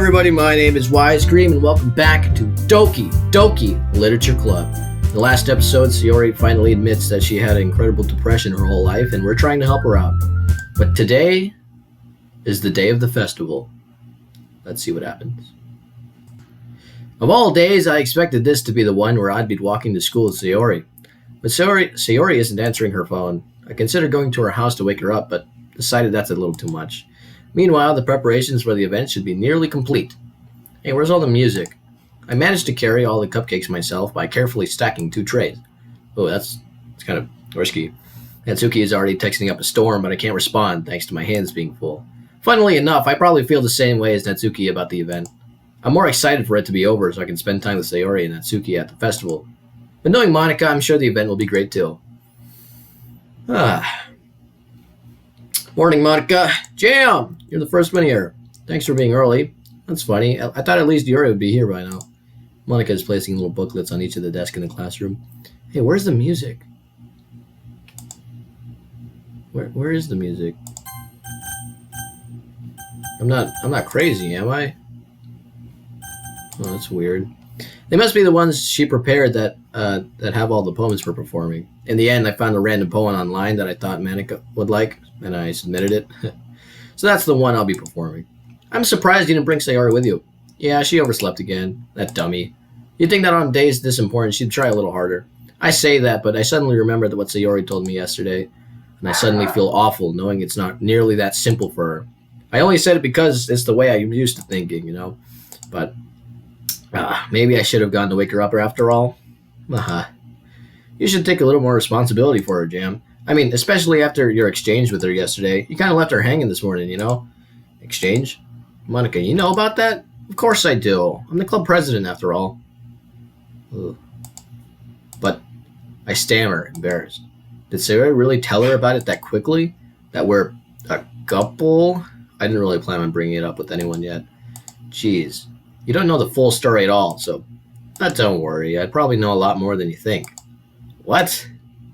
everybody, my name is Wise Cream and welcome back to Doki Doki Literature Club. In the last episode, Sayori finally admits that she had an incredible depression her whole life and we're trying to help her out. But today is the day of the festival. Let's see what happens. Of all days, I expected this to be the one where I'd be walking to school with Sayori. But Sayori isn't answering her phone. I considered going to her house to wake her up, but decided that's a little too much. Meanwhile, the preparations for the event should be nearly complete. Hey, where's all the music? I managed to carry all the cupcakes myself by carefully stacking 2 trays. Oh, that's kind of risky. Natsuki is already texting up a storm, but I can't respond thanks to my hands being full. Funnily enough, I probably feel the same way as Natsuki about the event. I'm more excited for it to be over so I can spend time with Sayori and Natsuki at the festival. But knowing Monica, I'm sure the event will be great too. Morning, Monica. Jam! You're the first one here. Thanks for being early. That's funny. I thought at least Yuri would be here by now. Monica is placing little booklets on each of the desks in the classroom. Hey, where's the music? Where is the music? I'm not crazy, am I? Oh, that's weird. They must be the ones she prepared that have all the poems for performing. In the end, I found a random poem online that I thought Monica would like, and I submitted it. So that's the one I'll be performing. I'm surprised you didn't bring Sayori with you. Yeah, she overslept again. That dummy. You'd think that on days this important, she'd try a little harder. I say that, but I suddenly remembered what Sayori told me yesterday, and I suddenly feel awful knowing it's not nearly that simple for her. I only said it because it's the way I'm used to thinking, you know. But maybe I should have gone to wake her up after all. You should take a little more responsibility for her, Jam. I mean, especially after your exchange with her yesterday. You kind of left her hanging this morning, you know? Exchange? Monica, you know about that? Of course I do. I'm the club president, after all. Ugh. But I stammer, embarrassed. Did Sayori really tell her about it that quickly? That we're a couple? I didn't really plan on bringing it up with anyone yet. Jeez. You don't know the full story at all, so don't worry. I'd probably know a lot more than you think. What?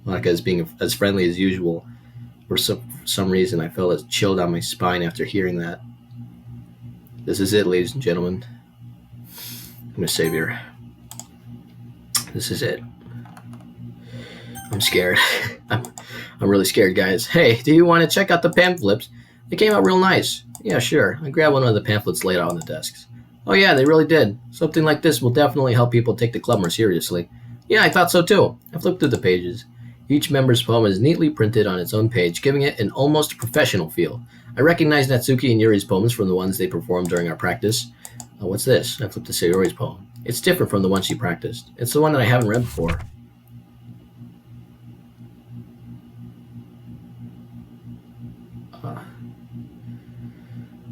Monica is being as friendly as usual. For some reason, I felt a chill down my spine after hearing that. This is it, ladies and gentlemen. I'm a savior. This is it. I'm scared. I'm really scared, guys. Hey, do you want to check out the pamphlets? They came out real nice. Yeah, sure. I grabbed one of the pamphlets laid out on the desks. Oh yeah, they really did. Something like this will definitely help people take the club more seriously. Yeah, I thought so too. I flipped through the pages. Each member's poem is neatly printed on its own page, giving it an almost professional feel. I recognize Natsuki and Yuri's poems from the ones they performed during our practice. What's this? I flipped to Sayori's poem. It's different from the one she practiced. It's the one that I haven't read before.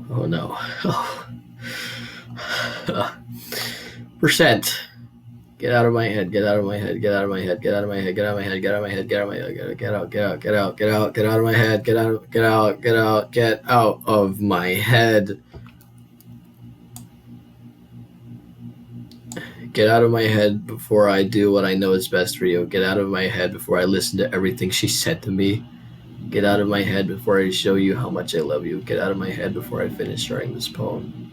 Oh no. Percent. Get out of my head, get out of my head, get out of my head, get out of my head, get out of my head, get out of my head, get out of my head, get out, get out, get out, get out, get out of my head, get out, get out, get out, get out of my head. Get out of my head before I do what I know is best for you. Get out of my head before I listen to everything she said to me. Get out of my head before I show you how much I love you. Get out of my head before I finish writing this poem.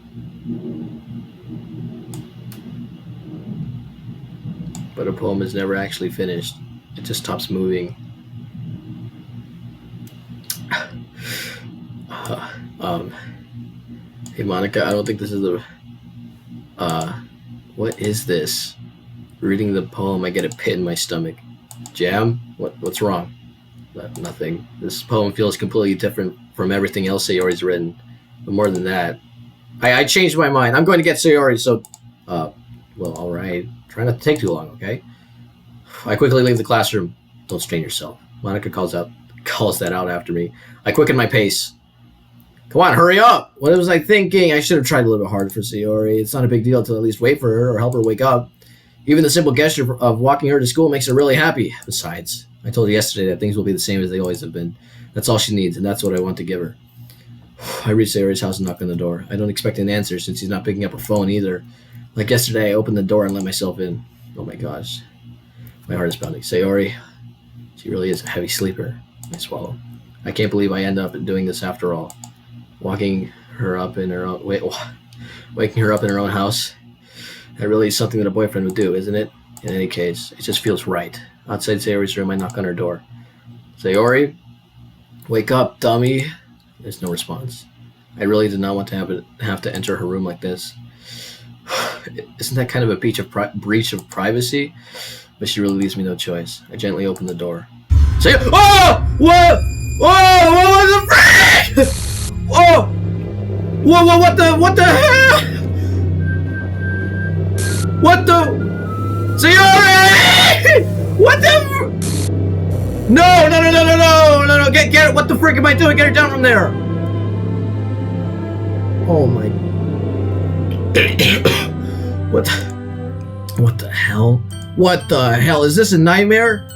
But a poem is never actually finished. It just stops moving. Hey Monica, I don't think this is the... what is this? Reading the poem, I get a pit in my stomach. Jam? What's wrong? Nothing. This poem feels completely different from everything else Sayori's written. But more than that, I changed my mind. I'm going to get Sayori, so... well, alright. Try not to take too long, okay? I quickly leave the classroom. Don't strain yourself. Monica calls that out after me. I quicken my pace. Come on, hurry up! What was I thinking? I should have tried a little bit harder for Sayori. It's not a big deal to at least wait for her or help her wake up. Even the simple gesture of walking her to school makes her really happy. Besides, I told her yesterday that things will be the same as they always have been. That's all she needs, and that's what I want to give her. I reach Sayori's house and knock on the door. I don't expect an answer since he's not picking up her phone either. Like yesterday, I opened the door and let myself in. Oh my gosh. My heart is pounding. Sayori, she really is a heavy sleeper. I swallow. I can't believe I end up doing this after all. Walking her up in her own... Wait, waking her up in her own house. That really is something that a boyfriend would do, isn't it? In any case, it just feels right. Outside Sayori's room, I knock on her door. Sayori? Wake up, dummy. There's no response. I really did not want to have to enter her room like this. Isn't that kind of a breach of privacy? But she really leaves me no choice. I gently open the door. Say, oh! What? Oh! What was the frick? Oh! Whoa! What the hell? What the? Sayori! What the? No! Get it! What the frick am I doing? Get her down from there! Oh my! What the hell? What the hell? Is this a nightmare?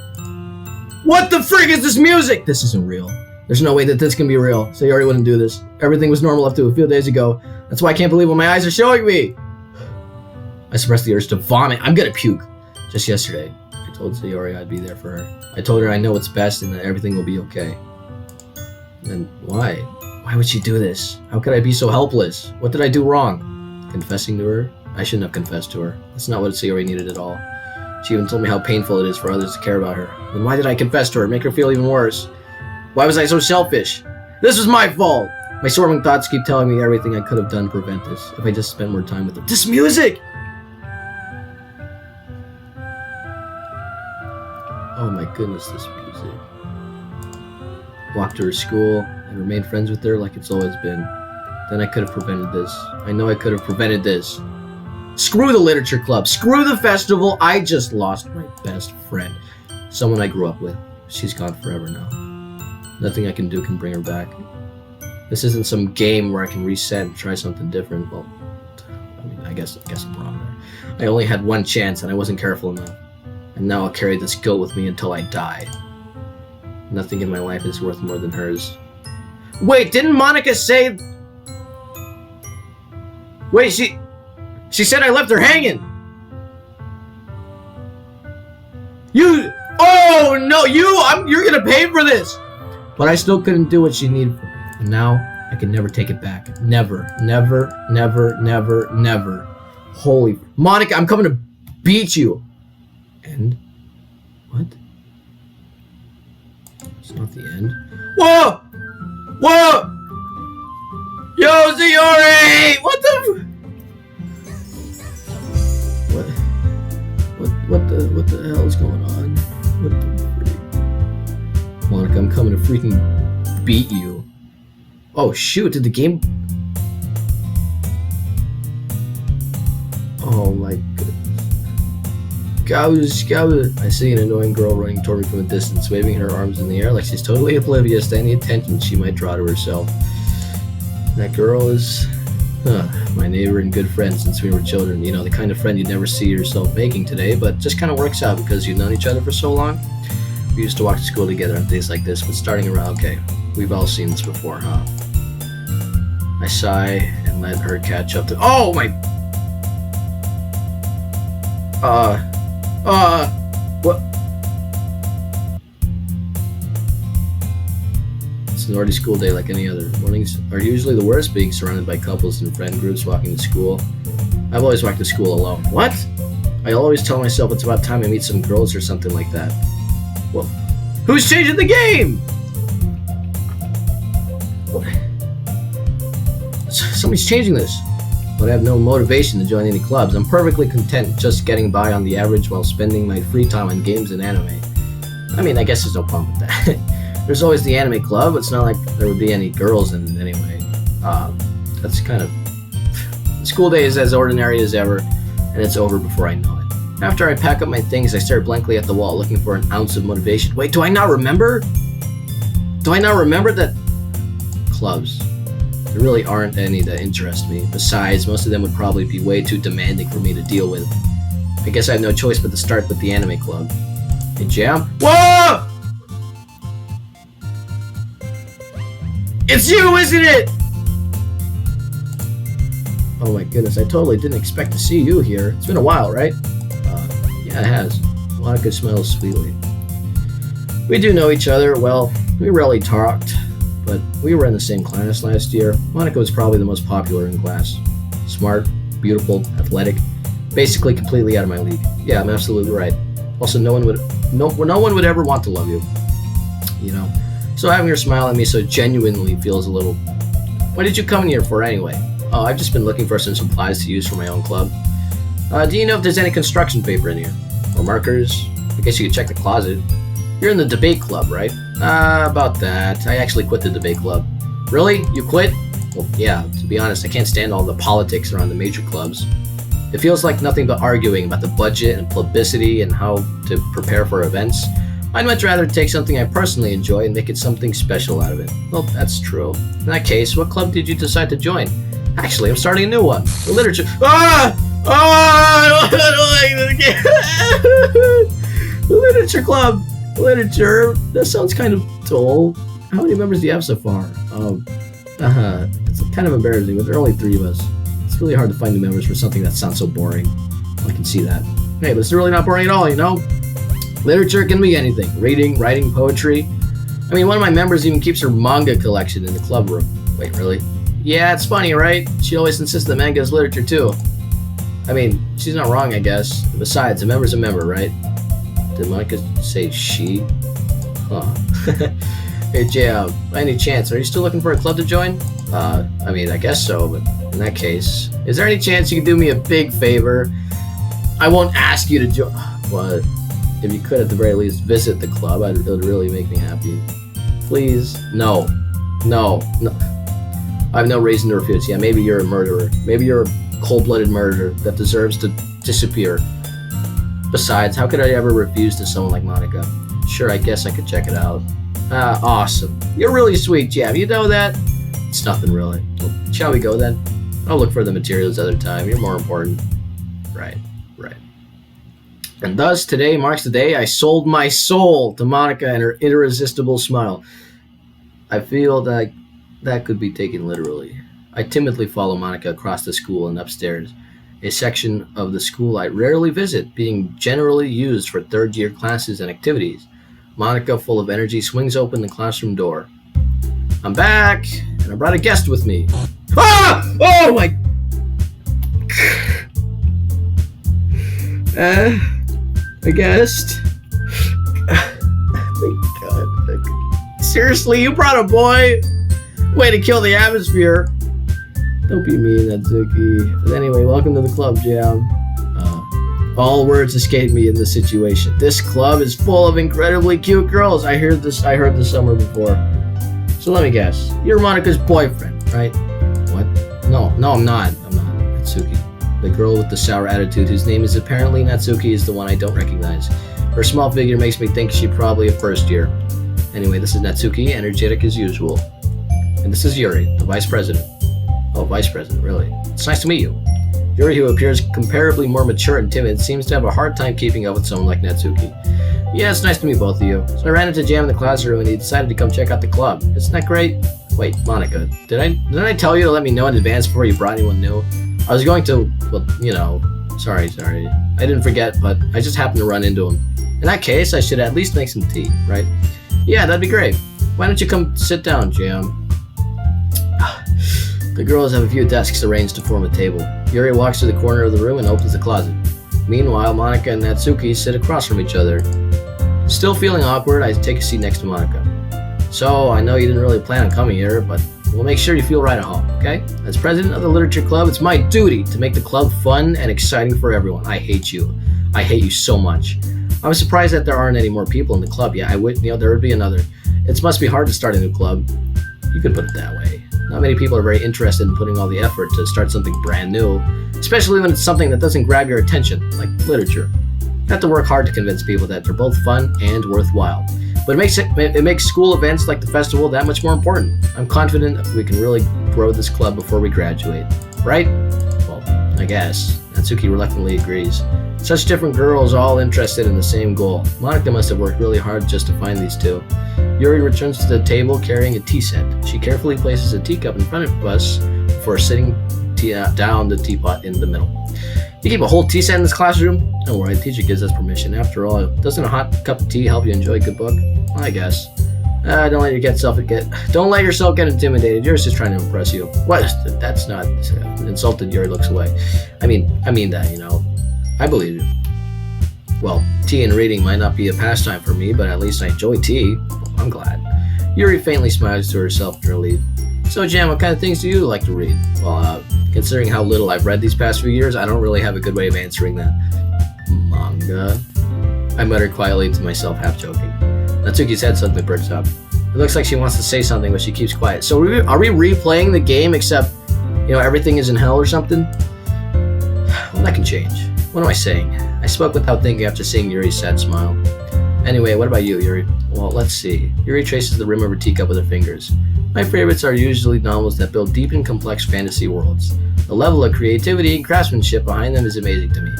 What the frick is this music? This isn't real. There's no way that this can be real. Sayori wouldn't do this. Everything was normal up to a few days ago. That's why I can't believe what my eyes are showing me. I suppressed the urge to vomit. I'm gonna puke. Just yesterday, I told Sayori I'd be there for her. I told her I know what's best and that everything will be okay. And why? Why would she do this? How could I be so helpless? What did I do wrong? Confessing to her? I shouldn't have confessed to her. That's not what Sayori needed at all. She even told me how painful it is for others to care about her. Then why did I confess to her? Make her feel even worse? Why was I so selfish? This was my fault! My swarming thoughts keep telling me everything I could have done to prevent this. If I just spent more time with her. This music! Oh my goodness, this music. Walked to her school and remained friends with her like it's always been. Then I could have prevented this. I know I could have prevented this. Screw the literature club. Screw the festival. I just lost my best friend. Someone I grew up with. She's gone forever now. Nothing I can do can bring her back. This isn't some game where I can reset and try something different. Well, I mean, I guess I'm wrong there. I only had one chance and I wasn't careful enough. And now I'll carry this guilt with me until I die. Nothing in my life is worth more than hers. Wait, didn't Monica say... Wait, she said I left her hanging. You... Oh, no, you're gonna pay for this. But I still couldn't do what she needed. And now, I can never take it back. Never. Holy... Monica, I'm coming to beat you. End? What? It's not the end. Whoa! Yo, Sayori! What the? What the hell is going on? What the freak? Monica, I'm coming to freaking beat you. Oh shoot! Did the game? Oh my goodness. I see an annoying girl running toward me from a distance, waving her arms in the air like she's totally oblivious to any attention she might draw to herself. That girl is my neighbor and good friend since we were children. You know, the kind of friend you'd never see yourself making today, but just kind of works out because you've known each other for so long. We used to walk to school together on days like this, but starting around, okay, we've all seen this before, huh? I sigh and let her catch up to... Oh my... What? It's an ordinary school day like any other. Mornings are usually the worst, being surrounded by couples and friend groups walking to school. I've always walked to school alone. What? I always tell myself it's about time I meet some girls or something like that. Well, who's changing the game? What? Somebody's changing this. But I have no motivation to join any clubs. I'm perfectly content just getting by on the average while spending my free time on games and anime. I mean, I guess there's no problem with that. There's always the anime club. It's not like there would be any girls in it anyway. That's kind of... School day is as ordinary as ever, and it's over before I know it. After I pack up my things, I stare blankly at the wall, looking for an ounce of motivation. Wait, do I not remember? That... Clubs. There really aren't any that interest me. Besides, most of them would probably be way too demanding for me to deal with. I guess I have no choice but to start with the anime club. Hey, Jam? Whoa! It's you, isn't it? Oh my goodness, I totally didn't expect to see you here. It's been a while, right? Yeah, it has. Monica smells sweetly. We do know each other. Well, we rarely talked, but we were in the same class last year. Monica was probably the most popular in class. Smart, beautiful, athletic, basically completely out of my league. Yeah, I'm absolutely right. Also, no one would ever want to love you. You know? So having her smile at me so genuinely feels a little... What did you come in here for anyway? Oh, I've just been looking for some supplies to use for my own club. Do you know if there's any construction paper in here? Or markers? I guess you could check the closet. You're in the debate club, right? About that. I actually quit the debate club. Really? You quit? Well, yeah, to be honest, I can't stand all the politics around the major clubs. It feels like nothing but arguing about the budget and publicity and how to prepare for events. I'd much rather take something I personally enjoy and make it something special out of it. Well, that's true. In that case, what club did you decide to join? Actually, I'm starting a new one. The literature... Ah! Oh, I don't like this game. The literature club. Literature. That sounds kind of dull. How many members do you have so far? It's kind of embarrassing, but there are only 3 of us. It's really hard to find new members for something that sounds so boring. I can see that. Hey, but it's really not boring at all, you know? Literature can be anything. Reading, writing, poetry. I mean, one of my members even keeps her manga collection in the club room. Wait, really? Yeah, it's funny, right? She always insists that manga is literature, too. I mean, she's not wrong, I guess. Besides, a member's a member, right? Did Monica say she? Huh. Hey, Jay, by any chance, are you still looking for a club to join? I mean, I guess so, but in that case, is there any chance you could do me a big favor? I won't ask you to join. What? If you could, at the very least, visit the club, it would really make me happy. Please? No. I have no reason to refuse. Yeah, maybe you're a murderer. Maybe you're a cold-blooded murderer that deserves to disappear. Besides, how could I ever refuse to someone like Monica? Sure, I guess I could check it out. Awesome. You're really sweet, Jab. You know that? It's nothing, really. Well, shall we go, then? I'll look for the materials other time. You're more important. Right. And thus, today marks the day I sold my soul to Monica and her irresistible smile. I feel that could be taken literally. I timidly follow Monica across the school and upstairs, a section of the school I rarely visit, being generally used for third-year classes and activities. Monica, full of energy, swings open the classroom door. I'm back, and I brought a guest with me. Ah! Oh my... a guest? Oh my god. Seriously, you brought a boy? Way to kill the atmosphere. Don't be mean, Natsuki. But anyway, welcome to the club, Jam. All words escape me in this situation. This club is full of incredibly cute girls. I heard this summer before. So let me guess. You're Monica's boyfriend, right? What? No, I'm not. Natsuki. The girl with the sour attitude, whose name is apparently Natsuki, is the one I don't recognize. Her small figure makes me think she's probably a first year. Anyway, this is Natsuki, energetic as usual. And this is Yuri, the vice president. Oh, vice president, really? It's nice to meet you. Yuri, who appears comparably more mature and timid, seems to have a hard time keeping up with someone like Natsuki. Yeah, it's nice to meet both of you. So I ran into Jam in the classroom and he decided to come check out the club. Isn't that great? Wait, Monica, didn't I tell you to let me know in advance before you brought anyone new? I was going to, well, you know, sorry. I didn't forget, but I just happened to run into him. In that case, I should at least make some tea, right? Yeah, that'd be great. Why don't you come sit down, Jam? The girls have a few desks arranged to form a table. Yuri walks to the corner of the room and opens the closet. Meanwhile, Monica and Natsuki sit across from each other. Still feeling awkward, I take a seat next to Monica. So, I know you didn't really plan on coming here, but we'll make sure you feel right at home, okay? As president of the Literature Club, it's my duty to make the club fun and exciting for everyone. I hate you. I hate you so much. I'm surprised that there aren't any more people in the club. Yeah, there would be another. It must be hard to start a new club. You could put it that way. Not many people are very interested in putting all the effort to start something brand new, especially when it's something that doesn't grab your attention, like literature. You have to work hard to convince people that they're both fun and worthwhile. But it makes school events like the festival that much more important. I'm confident we can really grow this club before we graduate. Right? Well, I guess. Natsuki reluctantly agrees. Such different girls all interested in the same goal. Monica must have worked really hard just to find these two. Yuri returns to the table carrying a tea set. She carefully places a teacup in front of us before sitting down the teapot in the middle. You keep a whole tea set in this classroom? Don't worry, the teacher gives us permission. After all, doesn't a hot cup of tea help you enjoy a good book? Well, I guess. Don't let yourself get intimidated. Yuri's just trying to impress you. What? That's not insulted. Yuri looks away. I mean that, you know. I believe you. Well, tea and reading might not be a pastime for me, but at least I enjoy tea. Well, I'm glad. Yuri faintly smiles to herself in relief. So, Jam, what kind of things do you like to read? Well, considering how little I've read these past few years, I don't really have a good way of answering that. Manga? I muttered quietly to myself, half joking. Natsuki's head suddenly perks up. It looks like she wants to say something, but she keeps quiet. So are we replaying the game except, you know, everything is in hell or something? Well, that can change. What am I saying? I spoke without thinking after seeing Yuri's sad smile. Anyway, what about you, Yuri? Well, let's see. Yuri traces the rim of her teacup with her fingers. My favorites are usually novels that build deep and complex fantasy worlds. The level of creativity and craftsmanship behind them is amazing to me.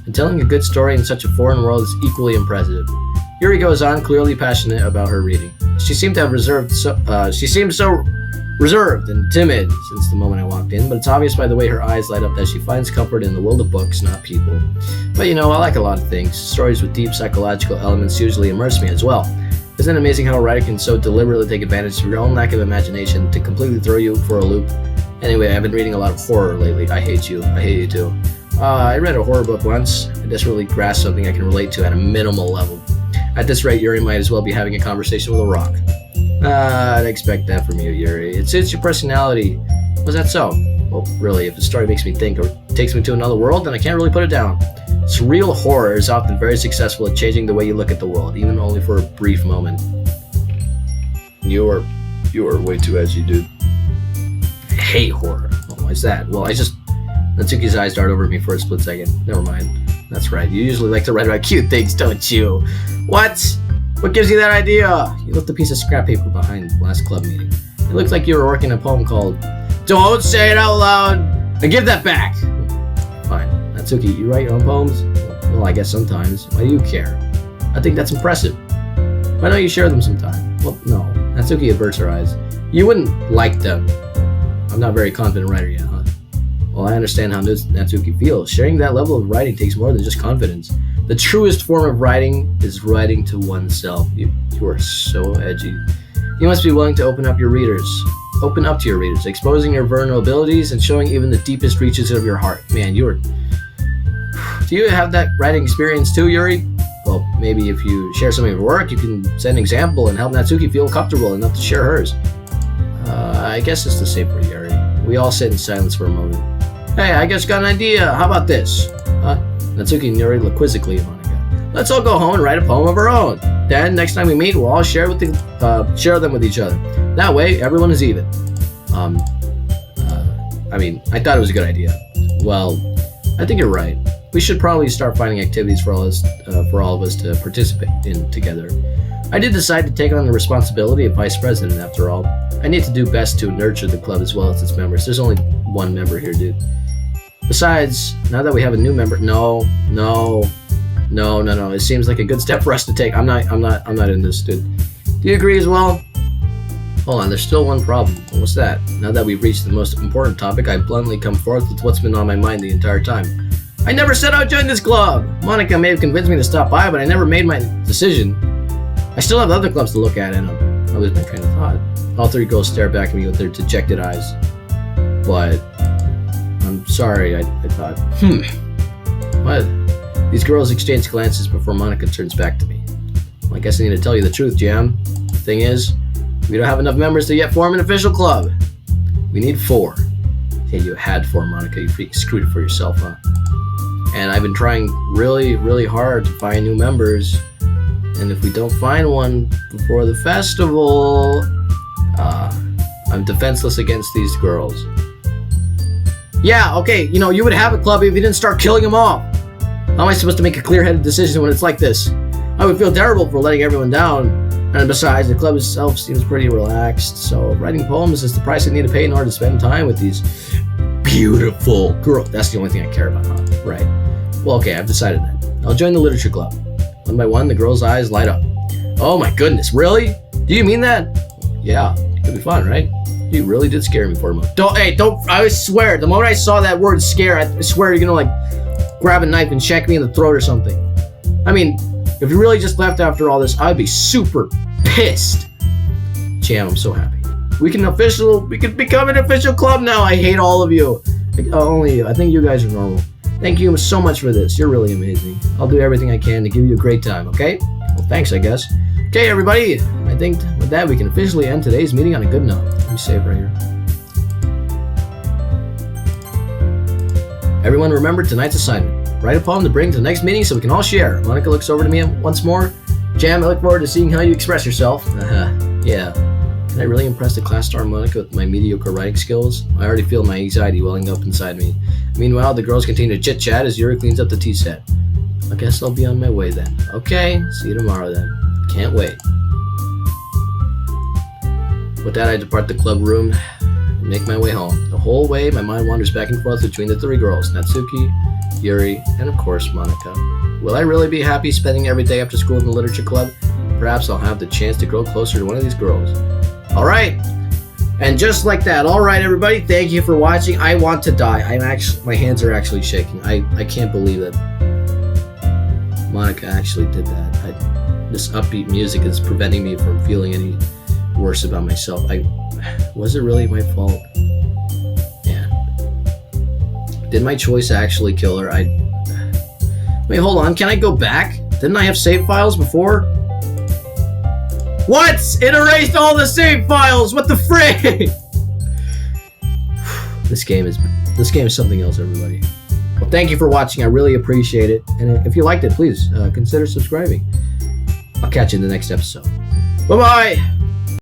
And telling a good story in such a foreign world is equally impressive. Yuri goes on, clearly passionate about her reading. She seemed so reserved and timid since the moment I walked in, but it's obvious by the way her eyes light up that she finds comfort in the world of books, not people. But you know, I like a lot of things. Stories with deep psychological elements usually immerse me as well. Isn't it amazing how a writer can so deliberately take advantage of your own lack of imagination to completely throw you for a loop? Anyway, I've been reading a lot of horror lately. I hate you too. I read a horror book once. I desperately grasped something I can relate to at a minimal level. At this rate, Yuri might as well be having a conversation with a rock. I'd expect that from you, Yuri. It suits your personality. Was that so? Well, really, if the story makes me think or takes me to another world, then I can't really put it down. Surreal horror is often very successful at changing the way you look at the world, even only for a brief moment. You are way too edgy, dude. I hate horror. Oh, why's that? Well, Natsuki's eyes dart over at me for a split second. Never mind. That's right. You usually like to write about cute things, don't you? What? What gives you that idea? You left a piece of scrap paper behind last club meeting. It looks like you were working a poem called Don't Say It Out Loud and Give That Back. Fine. Natsuki, you write your own poems? Well, I guess sometimes. Why do you care? I think that's impressive. Why don't you share them sometime? Well, no. Natsuki averts her eyes. You wouldn't like them. I'm not a very confident writer yet, huh? Well, I understand how Natsuki feels. Sharing that level of writing takes more than just confidence. The truest form of writing is writing to oneself. You are so edgy. You must be willing to open up to your readers, exposing your vulnerabilities and showing even the deepest reaches of your heart. Man, do you have that writing experience too, Yuri? Well, maybe if you share some of your work, you can set an example and help Natsuki feel comfortable enough to share hers. I guess it's the same for Yuri. We all sit in silence for a moment. Hey, I just got an idea. How about this? Natsuki and Yuri look quizzically at Monica. Let's all go home and write a poem of our own. Then, next time we meet, we'll all share them with each other. That way, everyone is even. I thought it was a good idea. Well, I think you're right. We should probably start finding activities for all of us to participate in together. I did decide to take on the responsibility of vice president, after all. I need to do best to nurture the club as well as its members. There's only one member here, dude. Besides, now that we have a new member, no. It seems like a good step for us to take. I'm not in this, dude. Do you agree as well? Hold on, there's still one problem. What's that? Now that we've reached the most important topic, I bluntly come forth with what's been on my mind the entire time. I never said I would join this club! Monica may have convinced me to stop by, but I never made my decision. I still have other clubs to look at, and I lose my train of thought. All three girls stare back at me with their dejected eyes. But I'm sorry, I thought, what? These girls exchange glances before Monica turns back to me. Well, I guess I need to tell you the truth, Jam. The thing is, we don't have enough members to yet form an official club. We need 4. Yeah, you had 4, Monica. You screwed it for yourself, huh? And I've been trying really, really hard to find new members. And if we don't find one before the festival, I'm defenseless against these girls. Yeah, okay, you would have a club if you didn't start killing them off. How am I supposed to make a clear-headed decision when it's like this? I would feel terrible for letting everyone down. And besides, the club itself seems pretty relaxed, so writing poems is the price I need to pay in order to spend time with these beautiful girls. That's the only thing I care about, huh? Right. Well, okay, I've decided then. I'll join the literature club. One by one, the girls' eyes light up. Oh my goodness, really? Do you mean that? Yeah, it'll be fun, right? You really did scare me for a moment. I swear, the moment I saw that word scare, I swear you're gonna grab a knife and shank me in the throat or something. I mean, if you really just left after all this, I'd be super pissed. Jam, I'm so happy. We can become an official club now. I hate all of you. Only you. I think you guys are normal. Thank you so much for this. You're really amazing. I'll do everything I can to give you a great time, okay? Well, thanks, I guess. Okay, everybody. I think with that, we can officially end today's meeting on a good note. Let me save right here. Everyone remember tonight's assignment. Write a poem to bring to the next meeting so we can all share. Monica looks over to me once more. Jam, I look forward to seeing how you express yourself. Yeah. Can I really impress the class star Monica with my mediocre writing skills? I already feel my anxiety welling up inside me. Meanwhile, the girls continue to chit-chat as Yuri cleans up the tea set. I guess I'll be on my way then. Okay, see you tomorrow then. Can't wait. With that, I depart the club room and make my way home. The whole way, my mind wanders back and forth between the three girls, Natsuki, Yuri, and of course, Monica. Will I really be happy spending every day after school in the literature club? Perhaps I'll have the chance to grow closer to one of these girls. Alright, and just like that, alright everybody, thank you for watching. I want to die. My hands are actually shaking. I can't believe that Monica actually did that. This upbeat music is preventing me from feeling any worse about myself. Was it really my fault? Yeah. Did my choice actually kill her? Wait, hold on, can I go back? Didn't I have save files before? What? It erased all the save files. What the frick? This game is something else, everybody. Well, thank you for watching. I really appreciate it. And if you liked it, please consider subscribing. I'll catch you in the next episode. Bye-bye.